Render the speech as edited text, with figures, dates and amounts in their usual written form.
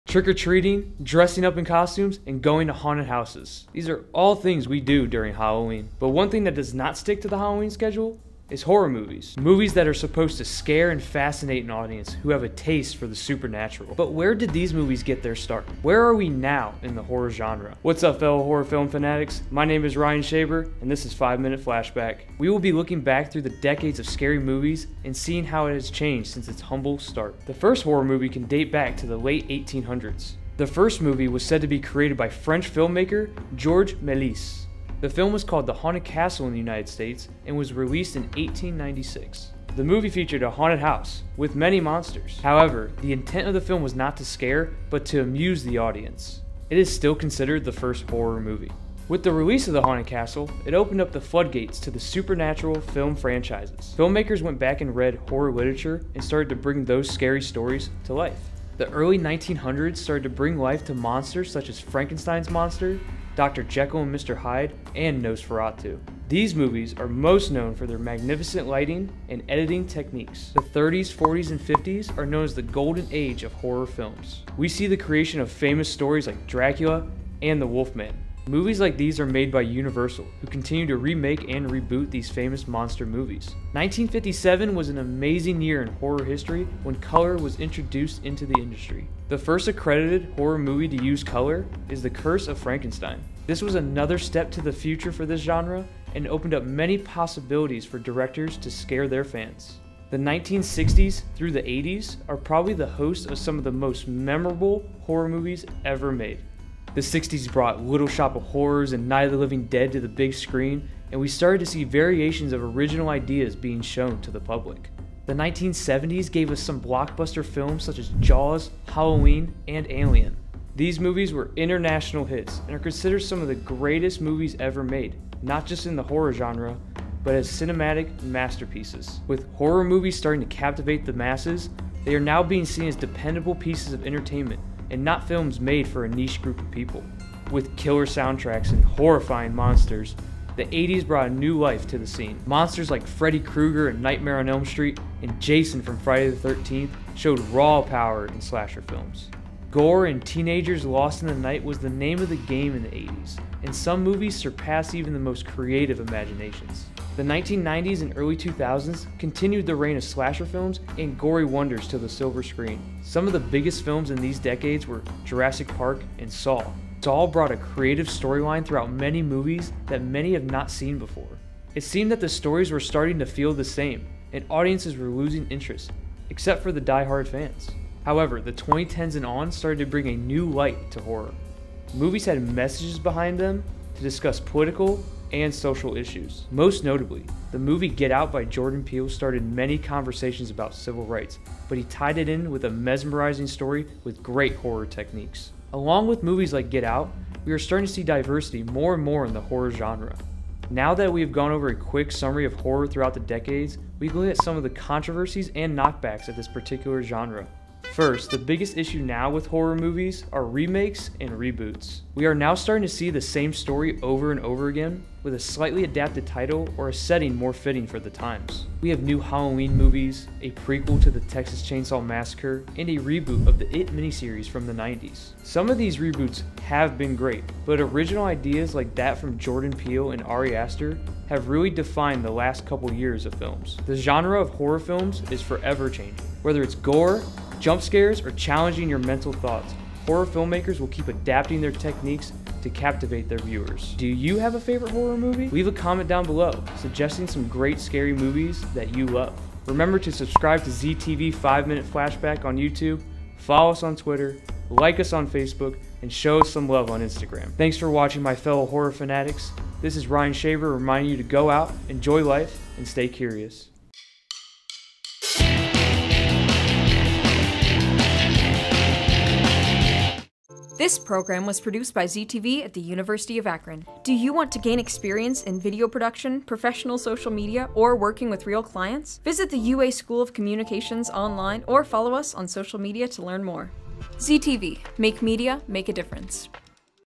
Trick-or-treating, dressing up in costumes, and going to haunted houses. These are all things we do during Halloween. But one thing that does not stick to the Halloween schedule is horror movies. Movies that are supposed to scare and fascinate an audience who have a taste for the supernatural. But where did these movies get their start? Where are we now in the horror genre? What's up, fellow horror film fanatics? My name is Ryan Shaber, and this is 5 Minute Flashback. We will be looking back through the decades of scary movies and seeing how it has changed since its humble start. The first horror movie can date back to the late 1800s. The first movie was said to be created by French filmmaker Georges Méliès. The film was called The Haunted Castle in the United States and was released in 1896. The movie featured a haunted house with many monsters. However, the intent of the film was not to scare, but to amuse the audience. It is still considered the first horror movie. With the release of The Haunted Castle, it opened up the floodgates to the supernatural film franchises. Filmmakers went back and read horror literature and started to bring those scary stories to life. The early 1900s started to bring life to monsters such as Frankenstein's monster, Dr. Jekyll and Mr. Hyde, and Nosferatu. These movies are most known for their magnificent lighting and editing techniques. The 30s, 40s, and 50s are known as the golden age of horror films. We see the creation of famous stories like Dracula and the Wolfman. Movies like these are made by Universal, who continue to remake and reboot these famous monster movies. 1957 was an amazing year in horror history when color was introduced into the industry. The first accredited horror movie to use color is The Curse of Frankenstein. This was another step to the future for this genre and opened up many possibilities for directors to scare their fans. The 1960s through the 80s are probably the host of some of the most memorable horror movies ever made. The 60s brought Little Shop of Horrors and Night of the Living Dead to the big screen, and we started to see variations of original ideas being shown to the public. The 1970s gave us some blockbuster films such as Jaws, Halloween, and Alien. These movies were international hits and are considered some of the greatest movies ever made, not just in the horror genre, but as cinematic masterpieces. With horror movies starting to captivate the masses, they are now being seen as dependable pieces of entertainment and not films made for a niche group of people. With killer soundtracks and horrifying monsters, the 80s brought a new life to the scene. Monsters like Freddy Krueger in Nightmare on Elm Street and Jason from Friday the 13th showed raw power in slasher films. Gore and teenagers lost in the night was the name of the game in the 80s, and some movies surpassed even the most creative imaginations. The 1990s and early 2000s continued the reign of slasher films and gory wonders to the silver screen. Some of the biggest films in these decades were Jurassic Park and Saw. Saw brought a creative storyline throughout many movies that many have not seen before. It seemed that the stories were starting to feel the same, and audiences were losing interest, except for the die-hard fans. However, the 2010s and on started to bring a new light to horror. Movies had messages behind them to discuss political and social issues. Most notably, the movie Get Out by Jordan Peele started many conversations about civil rights, but he tied it in with a mesmerizing story with great horror techniques. Along with movies like Get Out, we are starting to see diversity more and more in the horror genre. Now that we have gone over a quick summary of horror throughout the decades, we can look at some of the controversies and knockbacks of this particular genre. First, the biggest issue now with horror movies are remakes and reboots. We are now starting to see the same story over and over again with a slightly adapted title or a setting more fitting for the times. We have new Halloween movies, a prequel to the Texas Chainsaw Massacre, and a reboot of the It miniseries from the 90s. Some of these reboots have been great, but original ideas like that from Jordan Peele and Ari Aster have really defined the last couple years of films. The genre of horror films is forever changing. Whether it's gore, jump scares, or challenging your mental thoughts, horror filmmakers will keep adapting their techniques to captivate their viewers. Do you have a favorite horror movie? Leave a comment down below, suggesting some great scary movies that you love. Remember to subscribe to ZTV 5 Minute Flashback on YouTube, follow us on Twitter, like us on Facebook, and show us some love on Instagram. Thanks for watching, my fellow horror fanatics. This is Ryan Shaber reminding you to go out, enjoy life, and stay curious. This program was produced by ZTV at the University of Akron. Do you want to gain experience in video production, professional social media, or working with real clients? Visit the UA School of Communications online or follow us on social media to learn more. ZTV, make media, make a difference.